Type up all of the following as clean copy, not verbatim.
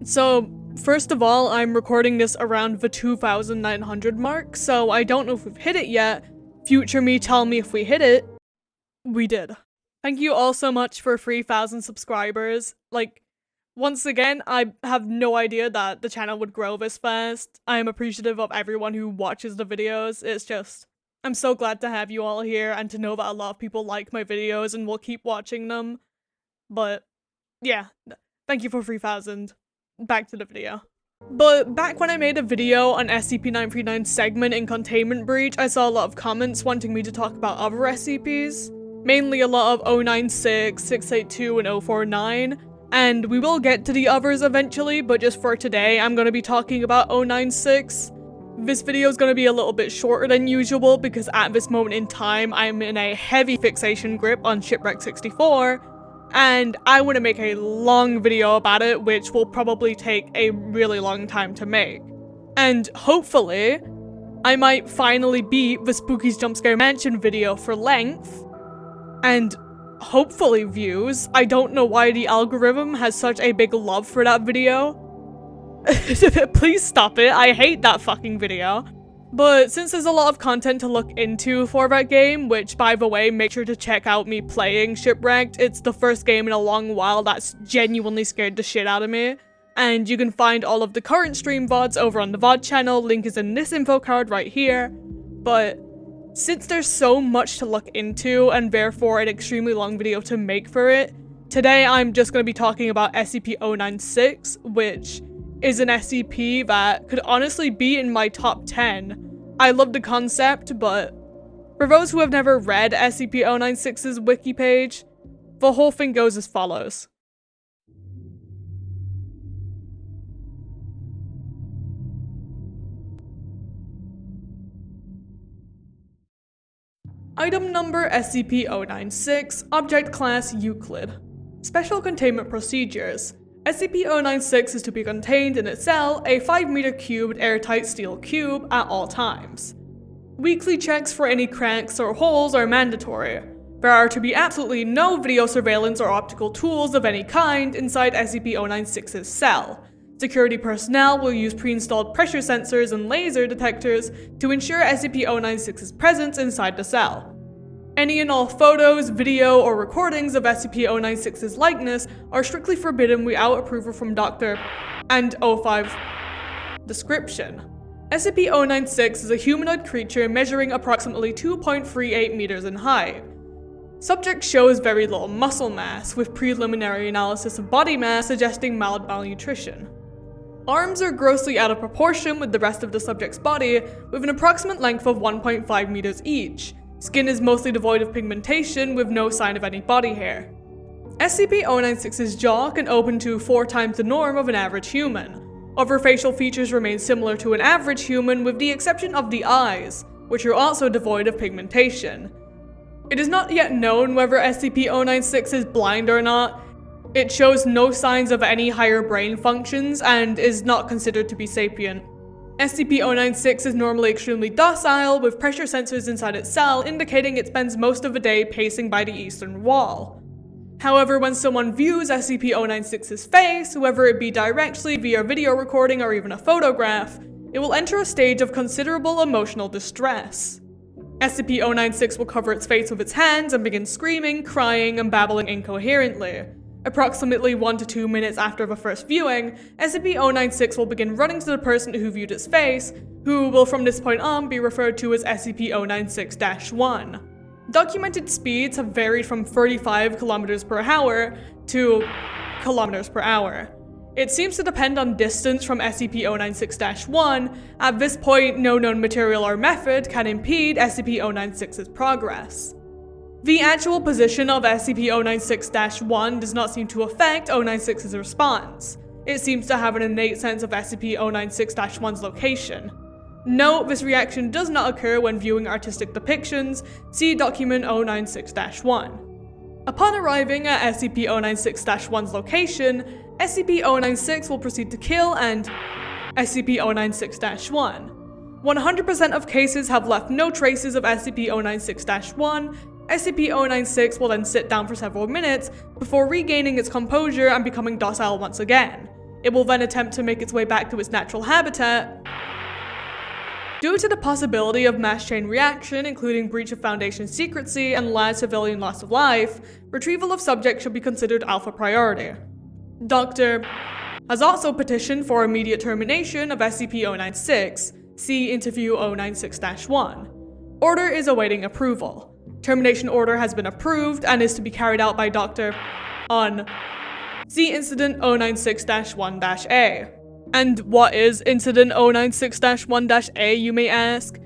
So, first of all, I'm recording this around the 2,900 mark, so I don't know if we've hit it yet. Future me tell me if we hit it. We did. Thank you all so much for 3,000 subscribers. Like, once again, I have no idea that the channel would grow this fast. I am appreciative of everyone who watches the videos. It's just, I'm so glad to have you all here and to know that a lot of people like my videos and will keep watching them. But, yeah, thank you for 3,000. Back to the video. But back when I made a video on SCP-939 segment in Containment Breach, I saw a lot of comments wanting me to talk about other SCPs. Mainly a lot of 096, 682, and 049. And we will get to the others eventually, but just for today, I'm going to be talking about 096. This video is going to be a little bit shorter than usual because at this moment in time, I'm in a heavy fixation grip on Shipwreck 64. And I want to make a long video about it, which will probably take a really long time to make. And hopefully, I might finally beat the Spooky's Jumpscare Mansion video for length. And hopefully views. I don't know why the algorithm has such a big love for that video. Please stop it, I hate that fucking video. But since there's a lot of content to look into for that game, which by the way, make sure to check out me playing Shipwrecked. It's the first game in a long while that's genuinely scared the shit out of me. And you can find all of the current stream VODs over on the VOD channel, link is in this info card right here. But since there's so much to look into and therefore an extremely long video to make for it, today I'm just going to be talking about SCP-096, which is an SCP that could honestly be in my top 10. I love the concept, but for those who have never read SCP-096's wiki page, the whole thing goes as follows. Item number SCP-096, Object Class Euclid. Special Containment Procedures. SCP-096 is to be contained in its cell, a 5-meter cubed airtight steel cube, at all times. Weekly checks for any cracks or holes are mandatory. There are to be absolutely no video surveillance or optical tools of any kind inside SCP-096's cell. Security personnel will use pre-installed pressure sensors and laser detectors to ensure SCP-096's presence inside the cell. Any and all photos, video, or recordings of SCP-096's likeness are strictly forbidden without approval from Dr. and 05 description. SCP-096 is a humanoid creature measuring approximately 2.38 meters in height. Subject shows very little muscle mass, with preliminary analysis of body mass suggesting mild malnutrition. Arms are grossly out of proportion with the rest of the subject's body, with an approximate length of 1.5 meters each. Skin is mostly devoid of pigmentation, with no sign of any body hair. SCP-096's jaw can open to 4 times the norm of an average human. Other facial features remain similar to an average human, with the exception of the eyes, which are also devoid of pigmentation. It is not yet known whether SCP-096 is blind or not. It shows no signs of any higher brain functions and is not considered to be sapient. SCP-096 is normally extremely docile, with pressure sensors inside its cell indicating it spends most of the day pacing by the eastern wall. However, when someone views SCP-096's face, whether it be directly via video recording or even a photograph, it will enter a stage of considerable emotional distress. SCP-096 will cover its face with its hands and begin screaming, crying, and babbling incoherently. Approximately 1 to 2 minutes after the first viewing, SCP-096 will begin running to the person who viewed its face, who will from this point on be referred to as SCP-096-1. Documented speeds have varied from 35 km per hour to km per hour. It seems to depend on distance from SCP-096-1. At this point, no known material or method can impede SCP-096's progress. The actual position of SCP-096-1 does not seem to affect 096's response. It seems to have an innate sense of SCP-096-1's location. Note, this reaction does not occur when viewing artistic depictions, see document 096-1. Upon arriving at SCP-096-1's location, SCP-096 will proceed to kill and SCP-096-1. 100% of cases have left no traces of SCP-096-1. SCP-096 will then sit down for several minutes before regaining its composure and becoming docile once again. It will then attempt to make its way back to its natural habitat. Due to the possibility of mass chain reaction, including breach of Foundation secrecy and large civilian loss of life, retrieval of subject should be considered alpha priority. Dr. has also petitioned for immediate termination of SCP-096, see Interview 096-1. Order is awaiting approval. Termination order has been approved and is to be carried out by Dr. on see Incident 096-1-A. And what is Incident 096-1-A, you may ask?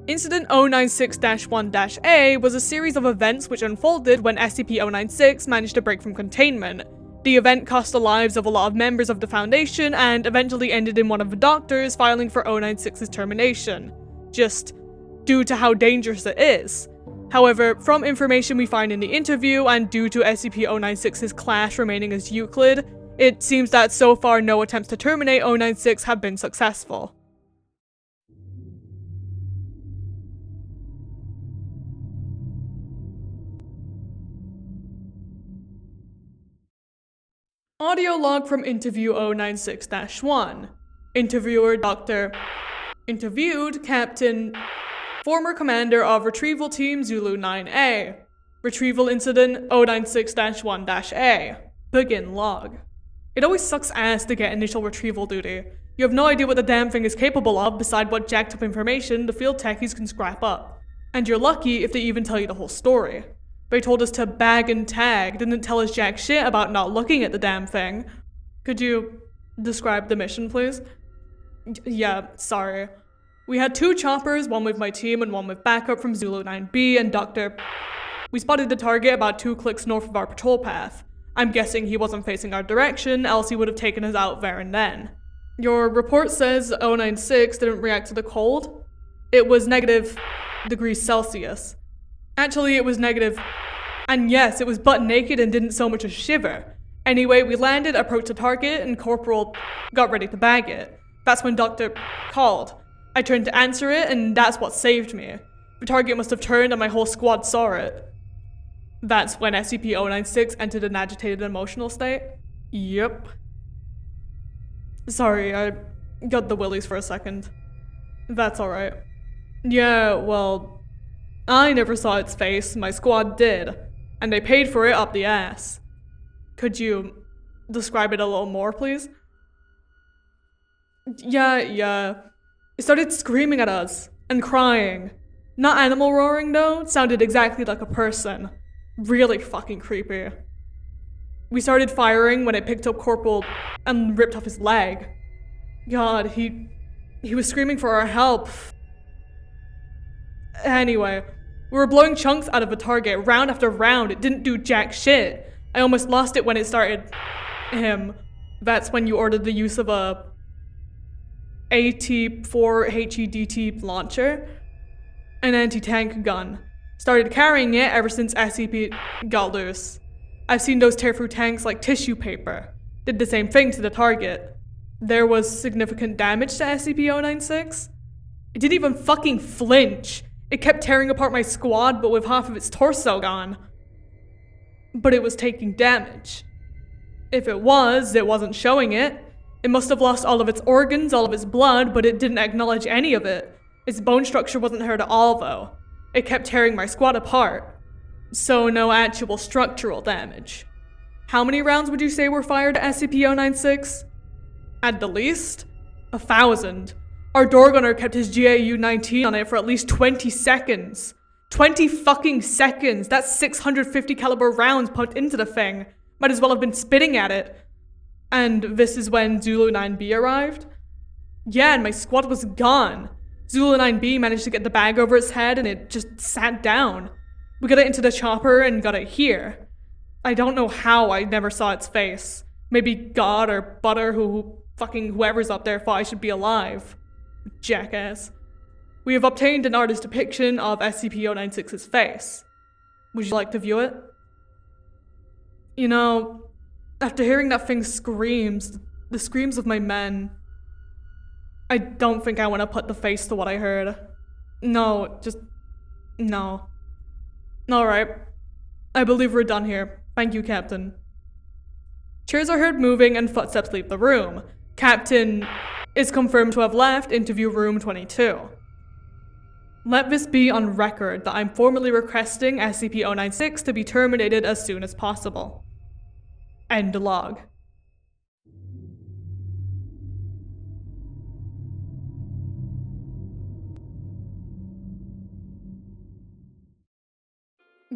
Incident 096-1-A was a series of events which unfolded when SCP-096 managed to break from containment. The event cost the lives of a lot of members of the Foundation and eventually ended in one of the doctors filing for 096's termination, just due to how dangerous it is. However, from information we find in the interview and due to SCP-096's class remaining as Euclid, it seems that so far no attempts to terminate 096 have been successful. Audio log from Interview 096-1. Interviewer Dr. Interviewed Captain, former commander of Retrieval Team Zulu 9A. Retrieval Incident 096-1-A. Begin log. It always sucks ass to get initial retrieval duty. You have no idea what the damn thing is capable of beside what jacked up information the field techies can scrap up. And you're lucky if they even tell you the whole story. They told us to bag and tag, didn't tell us jack shit about not looking at the damn thing. Could you describe the mission, please? Yeah, sorry. We had 2 choppers, one with my team and one with backup from Zulu 9B and Dr. We spotted the target about 2 clicks north of our patrol path. I'm guessing he wasn't facing our direction, else he would have taken us out there and then. Your report says 096 didn't react to the cold? It was -degrees Celsius. Actually, it was negative. And yes, it was butt naked and didn't so much as shiver. Anyway, we landed, approached the target, and Corporal got ready to bag it. That's when Dr. called. I turned to answer it, and that's what saved me. The target must have turned and my whole squad saw it. That's when SCP-096 entered an agitated emotional state? Yep. Sorry, I got the willies for a second. That's alright. Yeah, well, I never saw its face, my squad did, and they paid for it up the ass. Could you describe it a little more, please? Yeah. It started screaming at us, and crying. Not animal roaring though, it sounded exactly like a person. Really fucking creepy. We started firing when it picked up Corporal and ripped off his leg. God, he was screaming for our help. Anyway, we were blowing chunks out of the target, round after round. It didn't do jack shit. I almost lost it when it started him. That's when you ordered the use of a AT-4 HEDT launcher, an anti-tank gun. Started carrying it ever since SCP got loose. I've seen those tear through tanks like tissue paper. Did the same thing to the target. There was significant damage to SCP-096. It didn't even fucking flinch. It kept tearing apart my squad, but with half of its torso gone. But it was taking damage. If it wasn't showing it. It must have lost all of its organs, all of its blood, but it didn't acknowledge any of it. Its bone structure wasn't hurt at all, though. It kept tearing my squad apart. So no actual structural damage. How many rounds would you say were fired at SCP-096? At the least? 1,000. Our door gunner kept his GAU-19 on it for at least 20 seconds. 20 fucking seconds! That's 650 caliber rounds pumped into the thing. Might as well have been spitting at it. And this is when Zulu 9B arrived? Yeah, and my squad was gone. Zulu 9B managed to get the bag over its head and it just sat down. We got it into the chopper and got it here. I don't know how I never saw its face. Maybe God or Butter, whoever's up there thought I should be alive. Jackass. We have obtained an artist's depiction of SCP-096's face. Would you like to view it? You know, after hearing that thing's screams, the screams of my men, I don't think I want to put the face to what I heard. No. Alright. I believe we're done here. Thank you, Captain. Chairs are heard moving and footsteps leave the room. Captain is confirmed to have left interview room 22. Let this be on record that I'm formally requesting SCP-096 to be terminated as soon as possible. End log.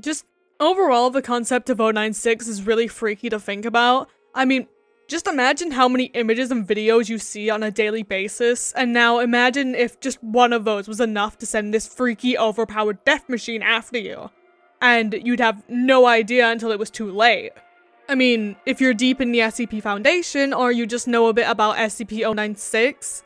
Just overall, the concept of 096 is really freaky to think about. I mean, just imagine how many images and videos you see on a daily basis, and now imagine if just one of those was enough to send this freaky, overpowered death machine after you. And you'd have no idea until it was too late. I mean, if you're deep in the SCP Foundation, or you just know a bit about SCP-096,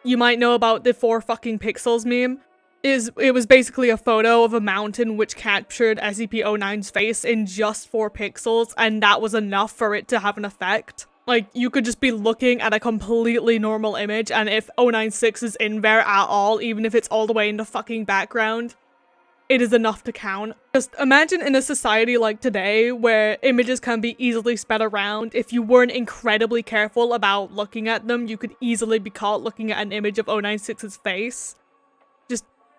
you might know about the 4 fucking pixels meme. It was basically a photo of a mountain which captured SCP-09's face in just 4 pixels, and that was enough for it to have an effect. Like, you could just be looking at a completely normal image, and if 096 is in there at all, even if it's all the way in the fucking background, it is enough to count. Just imagine in a society like today, where images can be easily spread around. If you weren't incredibly careful about looking at them, you could easily be caught looking at an image of 096's face.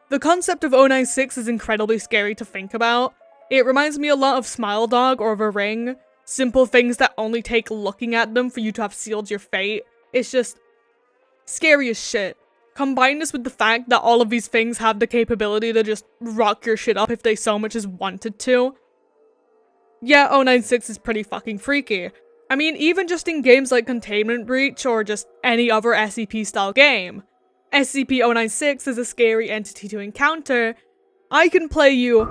The concept of 096 is incredibly scary to think about. It reminds me a lot of Smile Dog or The Ring. Simple things that only take looking at them for you to have sealed your fate. It's just scary as shit. Combine this with the fact that all of these things have the capability to just rock your shit up if they so much as wanted to. Yeah, 096 is pretty fucking freaky. I mean, even just in games like Containment Breach or just any other SCP-style game. SCP-096 is a scary entity to encounter. I can play you,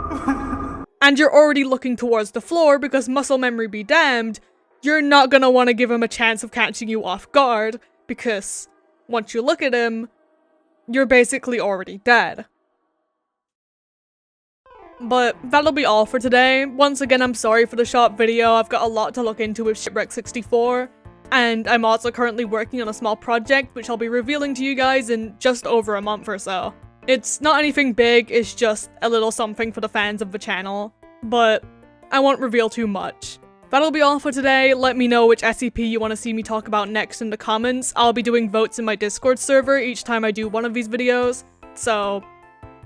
and you're already looking towards the floor because muscle memory be damned, you're not gonna want to give him a chance of catching you off guard, because once you look at him, you're basically already dead. But that'll be all for today. Once again, I'm sorry for the short video. I've got a lot to look into with Shipwreck 64. And I'm also currently working on a small project which I'll be revealing to you guys in just over a month or so. It's not anything big, it's just a little something for the fans of the channel, but I won't reveal too much. That'll be all for today. Let me know which SCP you want to see me talk about next in the comments. I'll be doing votes in my Discord server each time I do one of these videos, so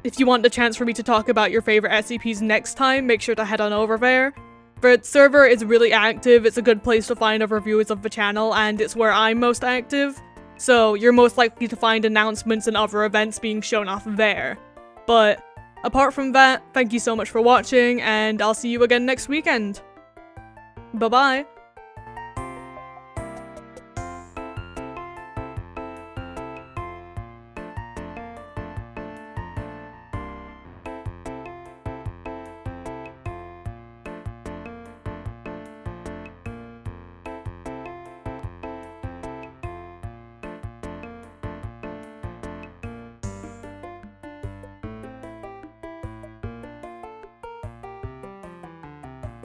if you want the chance for me to talk about your favorite SCPs next time, make sure to head on over there. The server is really active, it's a good place to find other viewers of the channel, and it's where I'm most active, so you're most likely to find announcements and other events being shown off there. But apart from that, thank you so much for watching, and I'll see you again next weekend. Bye-bye!